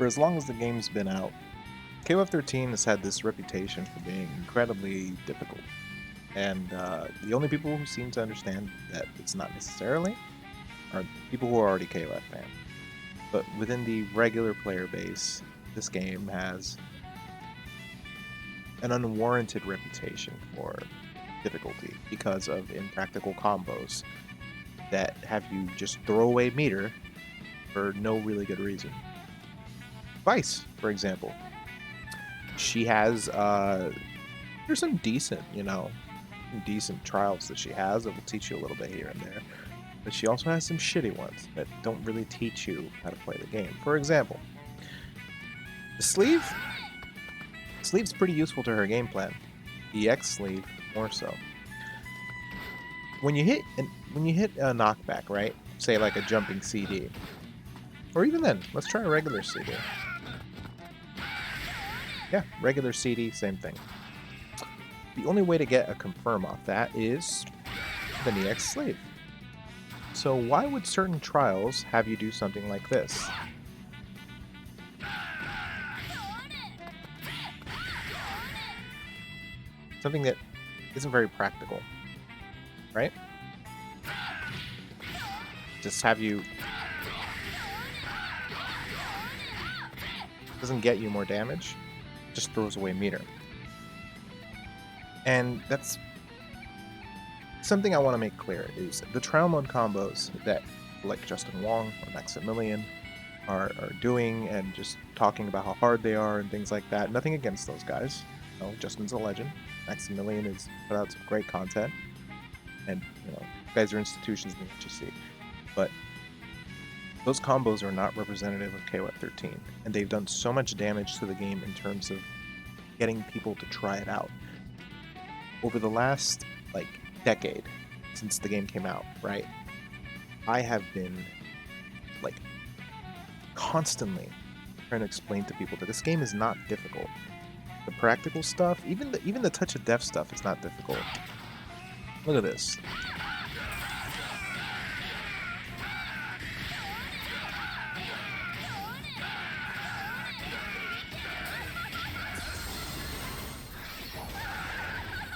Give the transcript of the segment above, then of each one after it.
For as long as the game's been out, KOF 13 has had this reputation for being incredibly difficult. And the only people who seem to understand that it's not necessarily are people who are already KOF fans. But within the regular player base, this game has an unwarranted reputation for difficulty because of impractical combos that have you just throw away meter for no really good reason. Vice, for example, she has there's some decent, decent trials that she has that will teach you a little bit here and there, but she also has some shitty ones that don't really teach you how to play the game. For example, the sleeve's pretty useful to her game plan. The X sleeve more so. When you hit a knockback, right? Say like a jumping CD, or even then, let's try a regular CD. Yeah, regular CD, same thing. The only way to get a confirm off that is the EX sleeve. So why would certain trials have you do something like this? Something that isn't very practical, right? Just have you... doesn't get you more damage, just throws away meter. And that's something I want to make clear, is the trial mode combos that like Justin Wong or Maximilian are doing and just talking about how hard they are and things like that. Nothing against those guys. Justin's a legend. Maximilian has put out some great content. And, guys are institutions in the HGC. But those combos are not representative of KOF 13. And they've done so much damage to the game in terms of getting people to try it out. Over the last, decade since the game came out, right? I have been, constantly trying to explain to people that this game is not difficult. The practical stuff, even the touch of death stuff is not difficult. Look at this.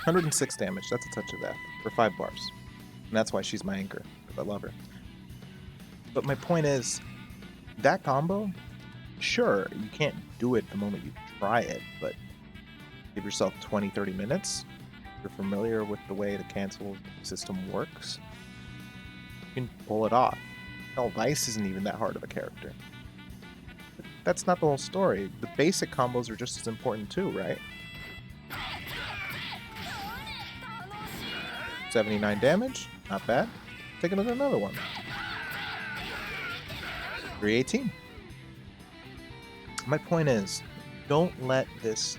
$106 damage, that's a touch of death, for 5 bars. And that's why she's my anchor, because I love her. But my point is, that combo, sure, you can't do it the moment you try it, but give yourself 20-30 minutes. If you're familiar with the way the cancel system works, you can pull it off. Hell, Vice isn't even that hard of a character. But that's not the whole story. The basic combos are just as important too, right? 79 damage, not bad. Take another one. 318. My point is, don't let this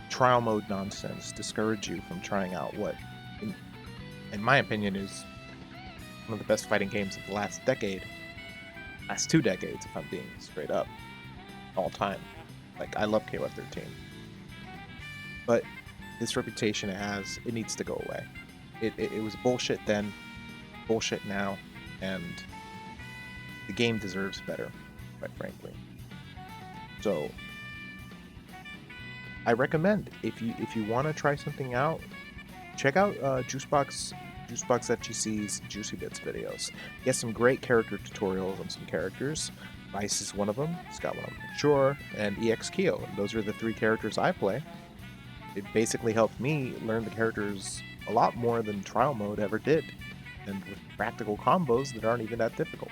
trial mode nonsense discourage you from trying out what, in my opinion, is one of the best fighting games of the last decade. Last 2 decades, if I'm being straight up. All time. I love KOF 13. But this reputation it has, it needs to go away. It was bullshit then, bullshit now, and the game deserves better, quite frankly. So I recommend, if you want to try something out, check out Juicebox FGC's Juicy Bits videos. He has some great character tutorials on some characters. Vice is one of them. He's got one on Mature and XIII. And those are the 3 characters I play. It basically helped me learn the characters a lot more than trial mode ever did, and with practical combos that aren't even that difficult.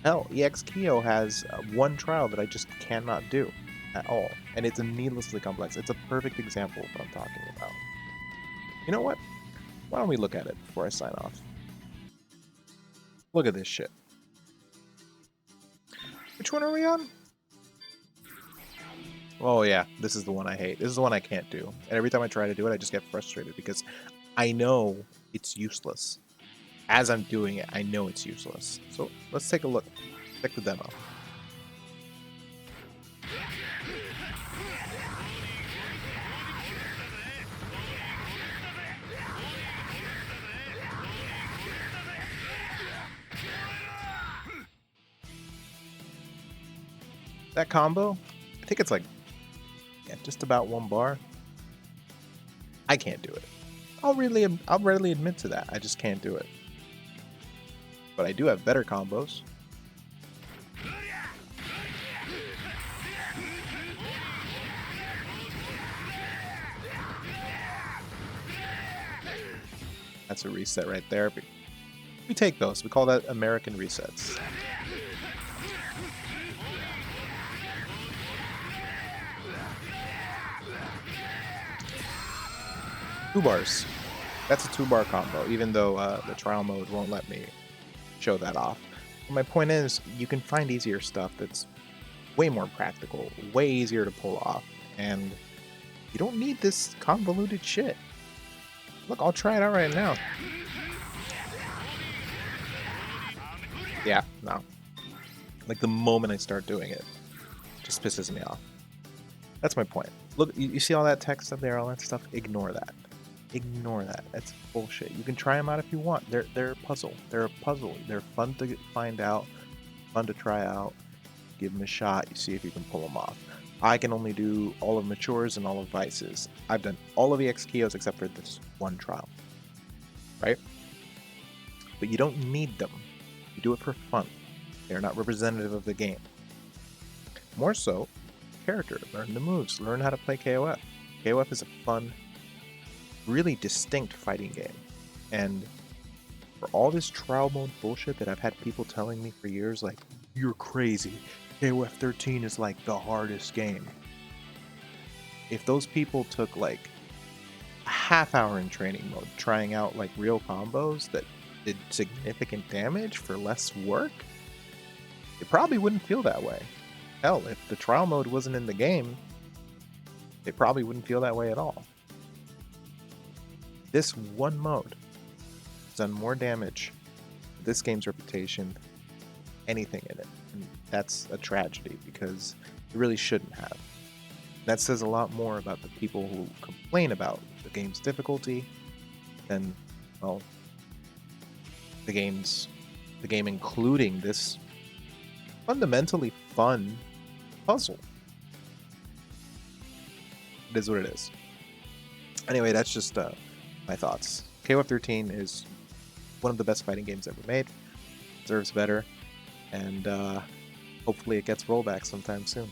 Hell, XIII has one trial that I just cannot do at all, and it's needlessly complex. It's a perfect example of what I'm talking about. You know what? Why don't we look at it before I sign off? Look at this shit. Which one are we on? Oh yeah, this is the one I hate. This is the one I can't do. And every time I try to do it, I just get frustrated because I know it's useless. As I'm doing it, I know it's useless. So let's take a look. Check the demo. That combo, I think it's like, yeah, just about 1 bar. I can't do it. I'll readily admit to that. I just can't do it. But I do have better combos. That's a reset right there. But we take those. We call that American resets. Two bars. That's a 2-bar combo, even though the trial mode won't let me show that off. But my point is, you can find easier stuff that's way more practical, way easier to pull off, and you don't need this convoluted shit. Look, I'll try it out right now. Yeah, no. Like the moment I start doing it, just pisses me off. That's my point. Look, you see all that text up there, all that stuff? Ignore that. Ignore that. That's bullshit. You can try them out if you want. They're a puzzle. They're a puzzle. They're fun to find out, fun to try out. Give them a shot. You see if you can pull them off. I can only do all of Matures and all of Vices. I've done all of the XKOs except for this one trial. Right? But you don't need them. You do it for fun. They're not representative of the game. More so, character. Learn the moves. Learn how to play KOF. KOF is a fun, really distinct fighting game. And for all this trial mode bullshit that I've had people telling me for years, like, you're crazy. KOF 13 is like the hardest game. If those people took like a half hour in training mode, trying out like real combos that did significant damage for less work, they probably wouldn't feel that way. Hell, if the trial mode wasn't in the game, they probably wouldn't feel that way at all. This one mode has done more damage to this game's reputation than anything in it. And that's a tragedy because it really shouldn't have. That says a lot more about the people who complain about the game's difficulty than, well, the game including this fundamentally fun puzzle. It is what it is. Anyway, that's just my thoughts. KOF 13 is one of the best fighting games ever made. Deserves better. And hopefully it gets rollback sometime soon.